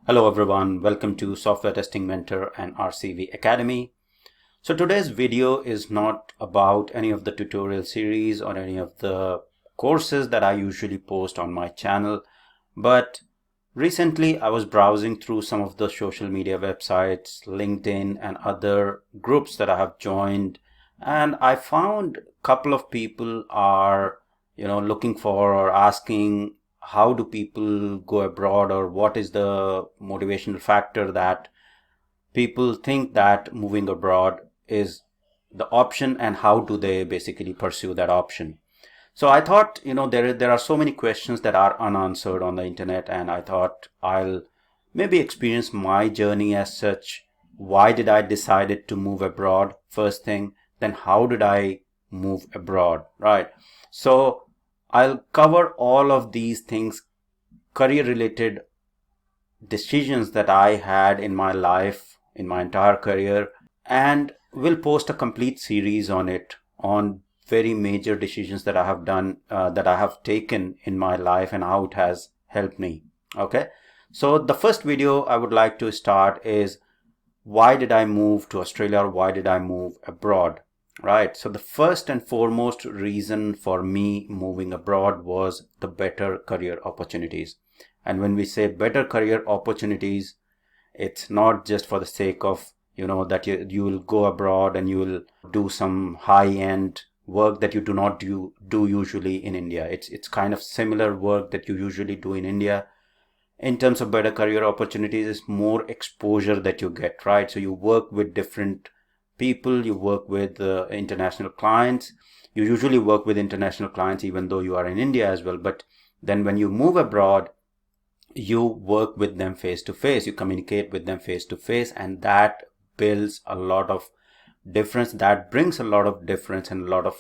Hello everyone, welcome to Software Testing Mentor and RCV Academy. So today's video is not about any of the tutorial series or any of the courses that I usually post on my channel, but recently I was browsing through some of the social media websites, LinkedIn and other groups that I have joined, and I found a couple of people are looking for or asking how do people go abroad, or what is the motivational factor that people think that moving abroad is the option, and how do they basically pursue that option. So I thought, there are so many questions that are unanswered on the internet, and I thought I'll maybe experience my journey as such. Why did I decided to move abroad? First thing, then how did I move abroad, right? So I'll cover all of these things, career related decisions that I had in my life, in my entire career, and will post a complete series on it, on very major decisions that I have done, that I have taken in my life and how it has helped me. Okay. So the first video I would like to start is, why did I move to Australia, or why did I move abroad? Right. So the first and foremost reason for me moving abroad was the better career opportunities. And when we say better career opportunities, it's not just for the sake of, that you will go abroad and you will do some high-end work that you do not do usually in India. It's kind of similar work that you usually do in India. In terms of better career opportunities, is more exposure that you get, right? So you work with different people, you work with international clients. You usually work with international clients even though you are in India as well. But then when you move abroad, you work with them face to face, you communicate with them face to face, and that builds a lot of difference. That brings a lot of difference and a lot of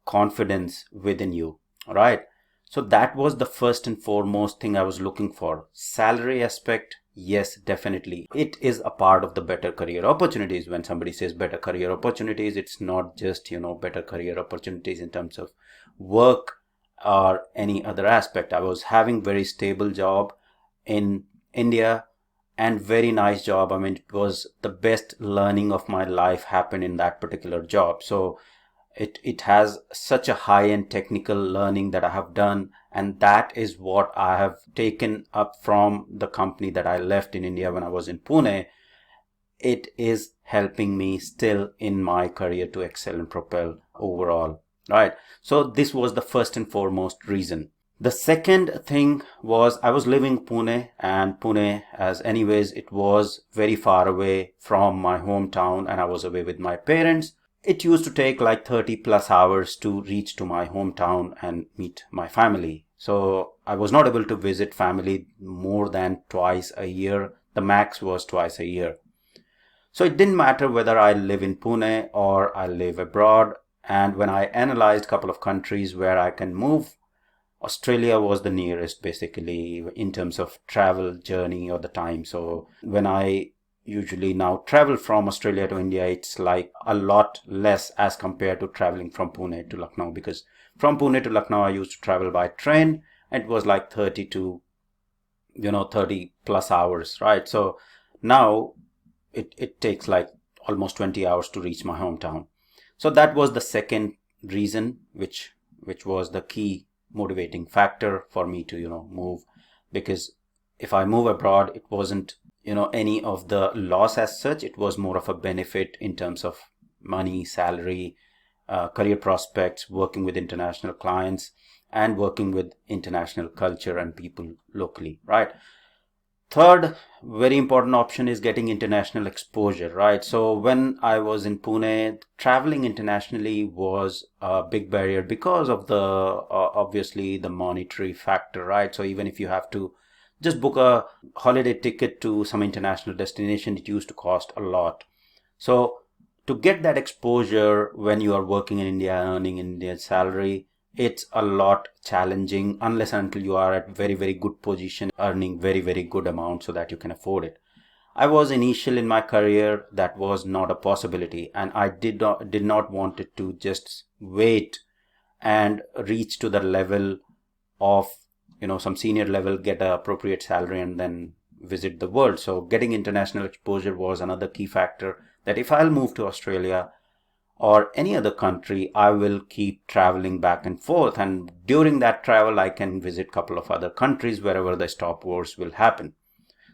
confidence within you. All right. So that was the first and foremost thing I was looking for. Salary aspect, yes, definitely. It is a part of the better career opportunities. When somebody says better career opportunities, it's not just, better career opportunities in terms of work or any other aspect. I was having very stable job in India and very nice job. I mean, it was the best learning of my life happened in that particular job. So it has such a high-end technical learning that I have done, and that is what I have taken up from the company that I left in India when I was in Pune. It is helping me still in my career to excel and propel overall, right? So this was the first and foremost reason. The second thing was, I was living in Pune, and Pune, as anyways, it was very far away from my hometown, and I was away with my parents. It used to take like 30 plus hours to reach to my hometown and meet my family. So I was not able to visit family more than twice a year. The max was twice a year. So it didn't matter whether I live in Pune or I live abroad. And when I analyzed a couple of countries where I can move, Australia was the nearest basically in terms of travel journey or the time. So when I usually now travel from Australia to India, it's like a lot less as compared to traveling from Pune to Lucknow, because from Pune to Lucknow I used to travel by train, and it was like 30 plus hours, right? So now it takes like almost 20 hours to reach my hometown. So that was the second reason, which was the key motivating factor for me to move. Because if I move abroad, it wasn't any of the loss as such. It was more of a benefit in terms of money, salary, career prospects, working with international clients, and working with international culture and people locally, right? Third very important option is getting international exposure, right? So when I was in Pune, traveling internationally was a big barrier because of the obviously the monetary factor, right? So even if you have to just book a holiday ticket to some international destination, it used to cost a lot. So to get that exposure when you are working in India, earning Indian salary, it's a lot challenging unless and until you are at very, very good position, earning very, very good amount so that you can afford it. I was initial in my career, that was not a possibility, and I did not want it to just wait and reach to the level of some senior level, get a appropriate salary, and then visit the world. So getting international exposure was another key factor, that if I'll move to Australia or any other country, I will keep traveling back and forth, and during that travel I can visit a couple of other countries wherever the stopovers will happen.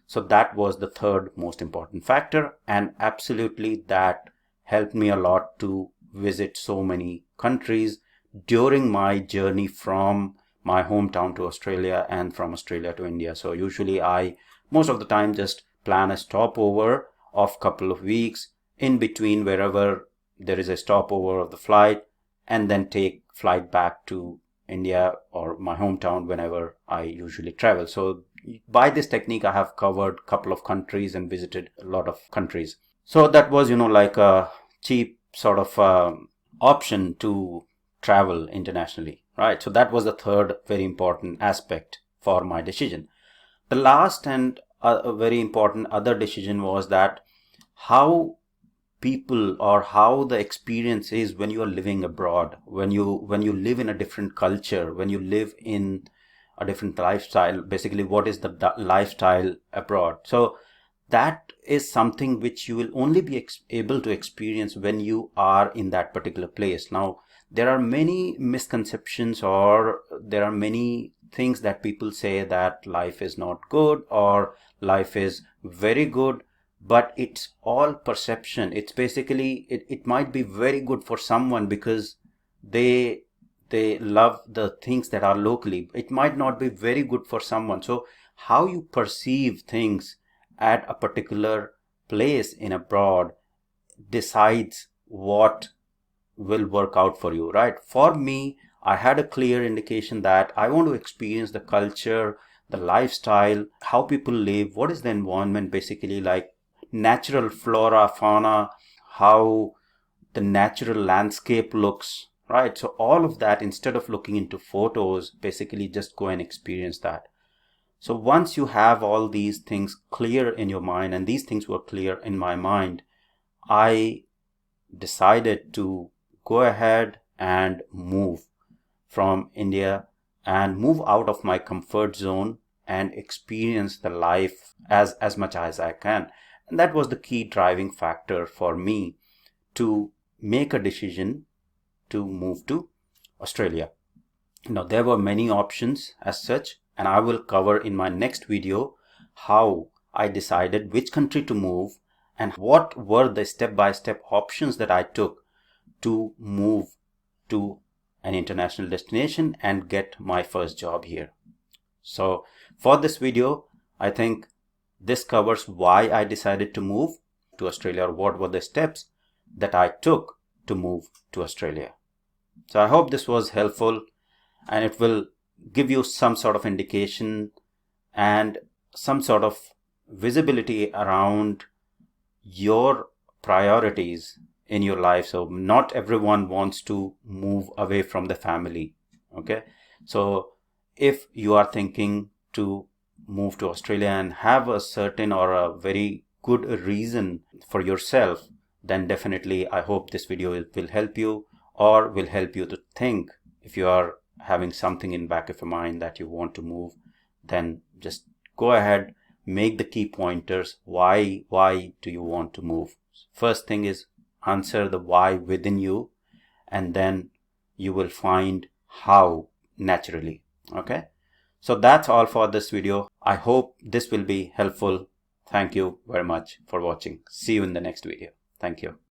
So that was the third most important factor, and absolutely that helped me a lot to visit so many countries during my journey from my hometown to Australia and from Australia to India. So usually I most of the time just plan a stopover of couple of weeks in between wherever there is a stopover of the flight, and then take flight back to India or my hometown whenever I usually travel. So by this technique I have covered a couple of countries and visited a lot of countries. So that was, like a cheap sort of option to travel internationally, right? So that was the third very important aspect for my decision. The last and a very important other decision was that how people or how the experience is when you are living abroad, when you live in a different culture, when you live in a different lifestyle. Basically, what is the lifestyle abroad? So that is something which you will only be able to experience when you are in that particular place. Now, there are many misconceptions, or there are many things that people say, that life is not good or life is very good, but it's all perception. It's basically, it might be very good for someone because they love the things that are locally. It might not be very good for someone. So how you perceive things at a particular place in abroad decides what will work out for you, right? For me, I had a clear indication that I want to experience the culture, the lifestyle, how people live, what is the environment basically like, natural flora, fauna, how the natural landscape looks, right? So all of that, instead of looking into photos, basically just go and experience that. So once you have all these things clear in your mind, and these things were clear in my mind, I decided to go ahead and move from India and move out of my comfort zone and experience the life as much as I can. And that was the key driving factor for me to make a decision to move to Australia. Now, there were many options as such, and I will cover in my next video how I decided which country to move and what were the step-by-step options that I took to move to an international destination and get my first job here. So for this video, I think this covers why I decided to move to Australia, or what were the steps that I took to move to Australia. So I hope this was helpful, and it will give you some sort of indication and some sort of visibility around your priorities in your life. So not everyone wants to move away from the family. Okay, so if you are thinking to move to Australia and have a certain or a very good reason for yourself, then definitely I hope this video will help you, or will help you to think. If you are having something in back of your mind that you want to move, then just go ahead, make the key pointers. Why do you want to move? First thing is answer the why within you, and then you will find how naturally. Okay, so that's all for this video. I hope this will be helpful. Thank you very much for watching. See you in the next video. Thank you.